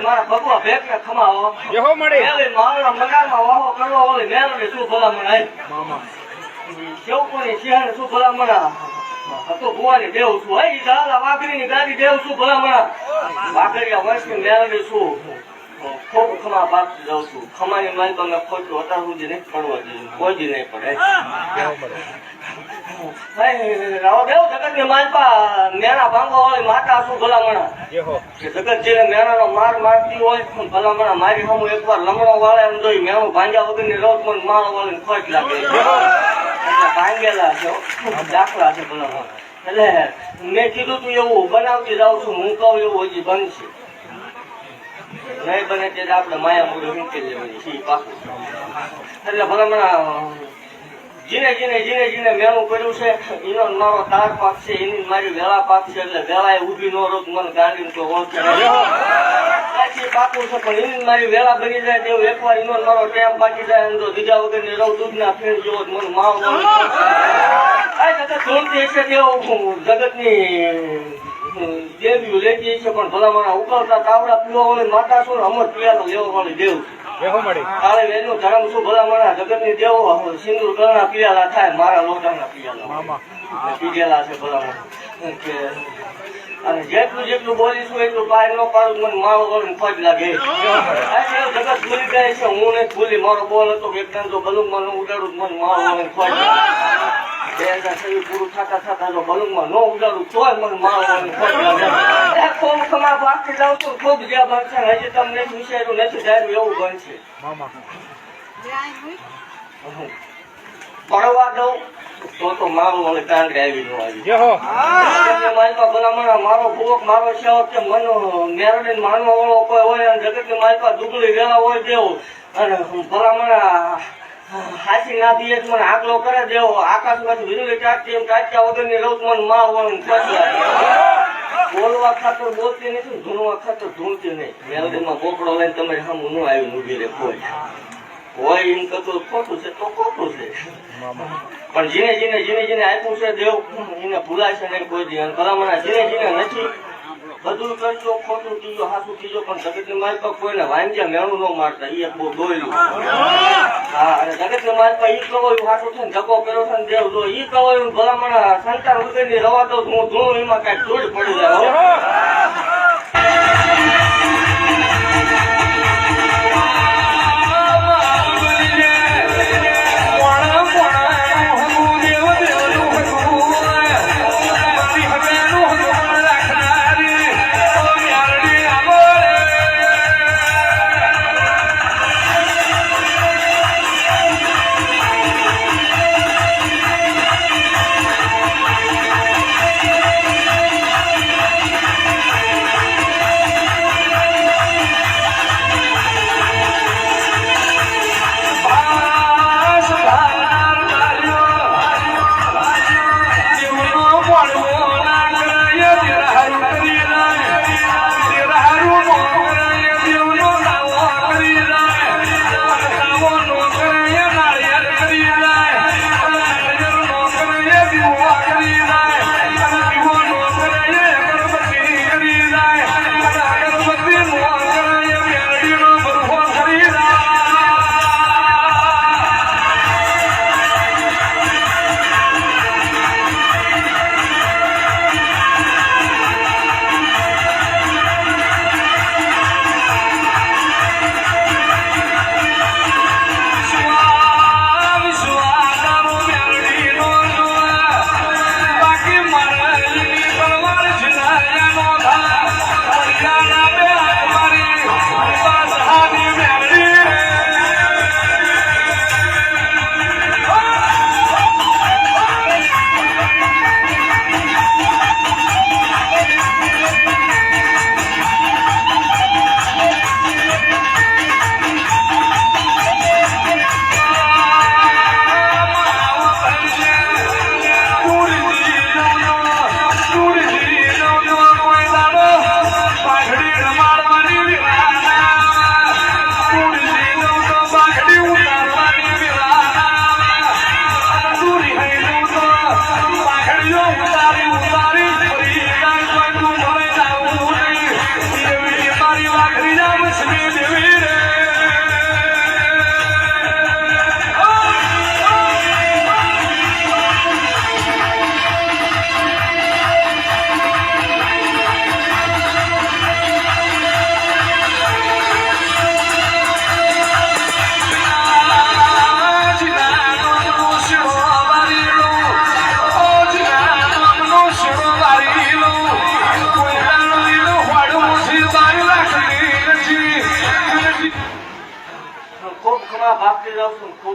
મારા ભગવા ભેગ ને ખમાવો યહો મળી મારા મકાનમાં વાહો કરવા ઓલી મેલને શું ભલામણ આય મામા કેવું કોની શહેર શું ભલામણ હતો ભુવાની દેવ છું હે દાદા વાઘરીની ગાડી દેવ છું ભલામણ વાઘરિયા વર્ષની મેલને શું ખૂબ ખમા પાકી જાઉં છું ખમાની માલ તો મેં ખોટું અત્યાર સુધી નહીં પડવા દીધું કોઈ દી નહીં પડે જગત ની માલપા મેણા ભાંગવા વાળી માતા શું ભલામણા જગત જેને મેણાનો માર મારતી હોય ભલામણા મારી સામુ એકવાર લમણો વાળે એમ જોઈ મેણું ભાંગ્યા વગર ની રોજ મને માળો વાળી ખોટ લાગે એટલે ભાંગેલા છે દાખલા છે ભલામણ એટલે મેં કીધું તું એવું બનાવતી જાઉં છું હું કહું એવું હજી બનશે નહીં બને ત્યારે આપણે માયા મૂડી મૂકી લેવાની છે પાકું એટલે ભલામણા જીને મેણું કર્યું છે એનો મારો તાર પાક છે એની મારી વેળા પાક છે એટલે વેળા ઉભી નો રોજ મને ગાડી તો ઓળખે પાકું છે પણ એની મારી વેળા બની જાય તેવું એકવાર એનો મારો ટેમ પાકી જાય એમ તો બીજા વગર ની રવ દૂધ ના ફેર જેવો મને માવ ધૂમતી છે તેવું જગત ની દેવીઓ લેતી છે પણ ભલા મને ઉકળતા તાવડા પીવા વાળી માતા શું અમર પીવાનો લેવા વાળી દેવ કાલે એનું ધર્મ શું ભલા મને જગત ની દેવો સિંદૂર ગળના પીવાલા થાય મારા લોટાના પીવાલા પીધેલા છે ભલા મને અને જેટલું બોલીશું એટલું બહાર ન પાડું મને મારો બોલીને ફજ લાગે જગત ભૂલી જાય છે હું ને ભૂલી મારો બોલ હતો એકદમ તો બલુંગમાં નું ઉડાડું મને મારો બોલીને ફજ પૂરું થતા જો બલુંગમાં ન ઉડાડું તોય મને મારો બોલીને ફજ લાગે ખૂબ ખમા પાકથી જાઉં છું ખૂબ જ્યાં બનશે હજી તમને વિચાર્યું નથી ધાર્યું એવું બનશે પડવા દઉં તો મારું વળી કાંગરે આવી નો આવી ભલામણ મારો ભૂવક મારો સેવક કે મનો મેરડી માનવા વાળો કોઈ હોય અને જગત ની માલપા દુગલી વેલા હોય દેવું અને ભલામણ હાસી ના દીએ મને આગલો કરે દેવો આકાશ માંથી વીજળી ચાટતી એમ ચાટ્યા વગર ની રૌત મને માર વળી બોલવા ખાતર બોલતી નથી ધૂણવા ખાતર ધૂણતી નહીં મેરડી માં બોકડો લઈને તમારી સામે ન આવી ઉભી રે કોઈ હોય એમ કતું ખોટું છે તો ખોટું છે પણ જેને આપ્યું છે દેવ એને ભૂલાશે નહીં કોઈ દી ભલામણા જેને નથી બધું કરજો ખોટું કીજો હાથું કીજો પણ જગત ની માલ પર કોઈને વાંજ્યા મેળું ન મારતા એ બહુ દોયલું હા અને જગત ની માલ પર ઈ કવાયું હાથું છે ને ધક્કો કર્યો છે ને દેવ જો ઈ કવાયું ભલામણા સંતાન વગર ની રવા દો હું ધૂણું એમાં કઈક ધૂળ પડી જાય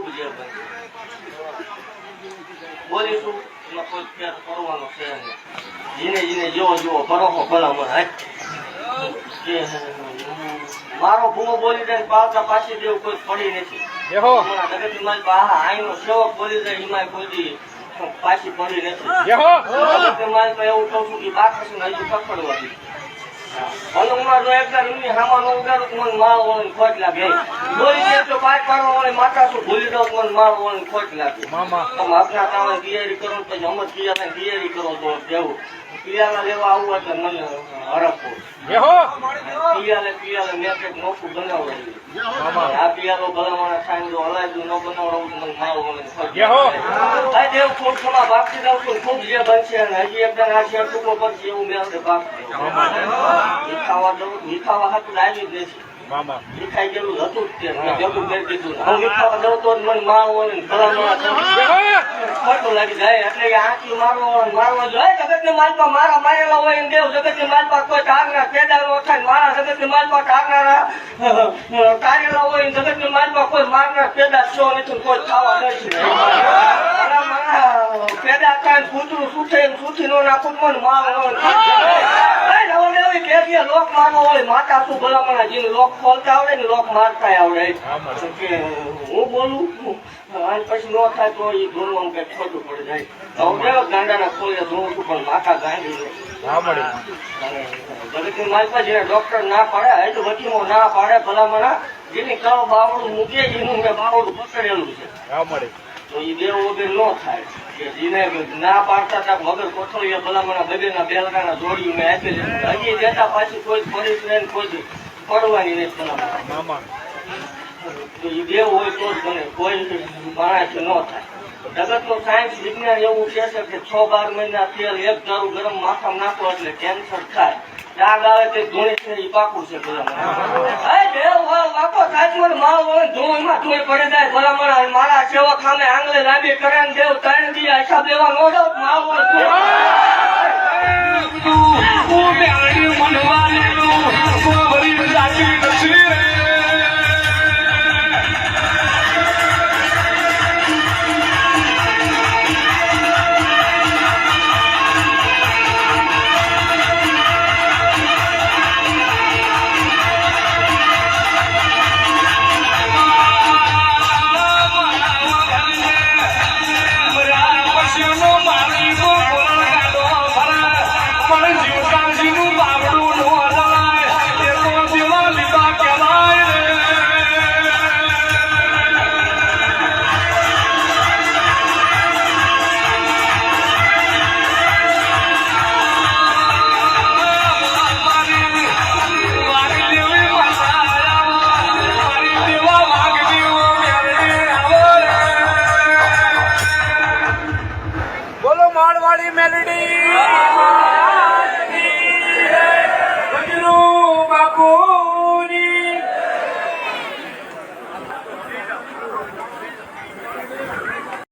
ખૂબ જે બનશે બોલીશું એમાં કોઈ ફેર કરવાનો છે નહીં. જીને જેવો ભરોસો ભલામણ મારો ભૂવો બોલી જાય પાવતા પાછી જેવું કોઈ પડી નથી. જગતની માલપા આઈનો સેવક બોલી જાય એમાં કોઈ પાછી પડી નથી. જગતની માલપા એવું કહું છું કે બાકસું હજુ પકડવા દી અનુમાં જો એકલા રૂમની સામાન ઉગાડું મને માળ વળીને ખોટ લાગે. બોલી દે તો પાક પાડવા વાળી માતા શું ભૂલી દઉં મને માળ વળીને ખોટ લાગે. તમે આપના તાવની તૈયારી કરો તો જમત પિયાની તૈયારી કરો તો દેવું પિયાલા લેવા આવવું એટલે મને હરખો પિયાલે મેં કંઈક નોખું બનાવડાવ્યું. આ પિયાલો ભલામણા થાય તો હલાયદું ન બનાવડાવું મને માળ વળીને ખોટ લાગે. દેવ થોડ થોડા ભાગતી દઉં છું ખૂબ જે બનશે અને હજી એકદમ આ શેર ટૂંકો પડશે એવું મેં આપણે ભાગ મીઠાવા હાથું લાવી જ નથી. મીઠાઈ જેવું હતું જ તે ભેગું કરી દીધું. હું મીઠાવા દઉં તો મને મારવો હોય ને ભલામણા ખોટું લાગી જાય એટલે આંખી મારવા જોઈએ. જગતની માલપા મારા મારેલા હોય ને દેવ જગતની માલપા કોઈ ધારના પેદા ન થાય. મારા જગતની માલપા ધારનારા કારેલા હોય ને જગતની માલપા કોઈ મારનાર પેદા છો નથી કોઈ ખાવા નથી. પેદા થાય કૂતરું સુથી નો નાખું મને મારવો લોક મારવો હોય માતા શું ભલામણા જેને લોક ખોલતા આવડે ને લોક મારતા આવડે. હું બોલું અને પછી નો થાય તો એ ધોરવાનું કઈ ખોટું પડી જાય. હું કેવો ગાંડાના ખોલે ધોવું છું પણ માથા ગાંડી જગતની માલપા જેને ડોક્ટર ના પાડે તો વકીમો ના પાડે ભલામણા જેની કળો બાવડું મૂકે એનું મેં બાવડું પકડેલું છે તો એ દેવ વગર ન થાય. જેને ના પાડતા હતા મગર કોથળીએ ભલામણા બગેરના બેલકાના જોડી મેં આપેલી હજી દેતા પાછી કોઈ પડી કોઈ પડવાની નહીં ભલામણા. તો એ દેવ હોય તો જ બને કોઈ માણસ ન થાય. જગતનું સાયન્સ વિજ્ઞાન એવું કહે છે કે 6-12 મહિના તેલ એક દારૂ ગરમ માથામાં નાખો એટલે કેન્સર થાય. ડાઘ આવે તે ધૂણી છે એ પાકું છે ભલામણ. મારા સેવક સામે આંગળે લાંબી કરે ને દેવ 3 દી હિસાબ લેવા નો જાવ માલ